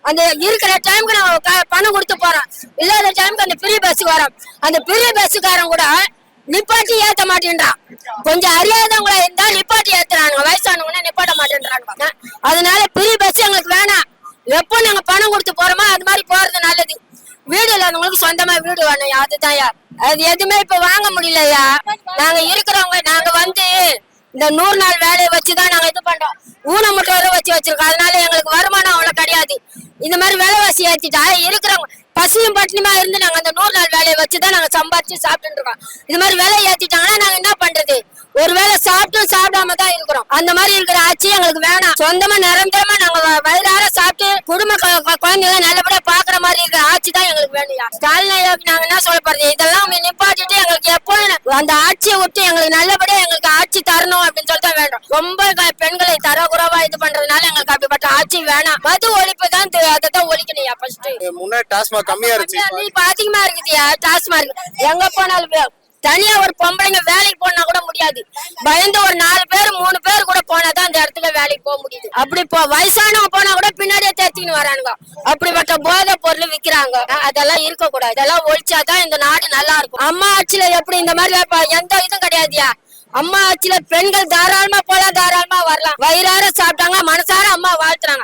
அந்த இருக்கிற டைமுக்கு நம்ம பணம் கொடுத்து போறோம், இல்லாத டைமுக்கு அந்த ஃப்ரீ பஸ்ஸுக்கு வரோம். அந்த ஃப்ரீ பஸ்ஸுக்காரன் கூட நிப்பாட்டி ஏத்த மாட்டேன்றான். கொஞ்சம் அறியாதவங்களா இருந்தா நிப்பாட்டி ஏத்துறாங்க, வயசானவங்க நிப்பாட்ட மாட்டேன்றாங்க. அதனால ஃப்ரீ பஸ் எங்களுக்கு வேணாம். எப்போ நாங்க பணம் கொடுத்து போறோமோ அது மாதிரி போறது நல்லது. வீடு இல்லாதவங்களுக்கு சொந்தமா வீடு வேணும், அதுதான். அது எதுவுமே இப்ப வாங்க முடியலையா. நாங்க இருக்கிறவங்க நாங்க இந்த 100 நாள் வேலையை வச்சுதான் நாங்க இது பண்றோம். ஊனமுற்றோரை வச்சிருக்கோம். அதனால எங்களுக்கு வருமானம் அவ்வளவு கிடையாது. இந்த மாதிரி விலைவாசி ஏற்றிட்டா இருக்கிறவங்க பசியும் பட்டினியுமா இருந்து நாங்க அந்த 100 நாள் வேலையை வச்சுதான் நாங்க சம்பாதிச்சு சாப்பிட்டு இருக்கோம். இது மாதிரி விலை ஏத்திட்டாங்கன்னா நாங்க என்ன பண்றது? ஒரு வேளை சாப்பிட்டு சாப்பிடாம தான் இருக்கிறோம். அந்த மாதிரி இருக்கிற ஆட்சி எங்களுக்கு வேணாம். சொந்தமா நிரந்தரமா நாங்க வயிறார சாப்பிட்டு குடும்ப குழந்தைகளை நல்லபடியா பாக்குற மாதிரி இருக்கிற ஆட்சி தான் எங்களுக்கு வேணும். ஸ்டாலின் நாங்க என்ன சொல்ல போறது? இதெல்லாம் நிப்பாட்டிட்டு எங்களுக்கு எப்போ அந்த ஆட்சியை விட்டு எங்களுக்கு நல்லபடியா எங்களுக்கு ஆட்சி தரணும் அப்படின்னு சொல்லிட்டு வேண்டும். ரொம்ப பெண்களை தரக்குறவா இது பண்றதுனால எங்களுக்கு அப்படிப்பட்ட ஆட்சி வேணாம். மது ஒழிப்பு தான், அதான் ஒழிக்கணும்யா. ஃபர்ஸ்ட் முன்னாடி டாஸ்மாக் கம்மியா இருந்துச்சு, இப்ப அதிகமா இருக்குதுயா டாஸ்மாக். எங்க போனாலும் தனியா ஒரு பொம்பளைங்க வேலைக்கு போனா கூட முடியாது. பயந்து ஒரு 4 பேர் 3 பேர் கூட போனாதான் அந்த இடத்துல வேலைக்கு போக முடியுது. அப்படி வயசானவங்க போனா கூட பின்னாடியே தேத்தின்னு வரானுங்க. அப்படிப்பட்ட போதை பொருள் விக்கிறாங்க. அதெல்லாம் இருக்க கூடாது. இதெல்லாம் ஒழிச்சாதான் இந்த நாடு நல்லா இருக்கும். அம்மா ஆட்சியில எப்படி இந்த மாதிரி எந்த இதுவும் கிடையாதுயா. அம்மா ஆட்சியில பெண்கள் தாராளமா போலாம், தாராளமா வரலாம். வயிறார சாப்பிட்டாங்க, மனசார அம்மா வாழ்த்துறாங்க.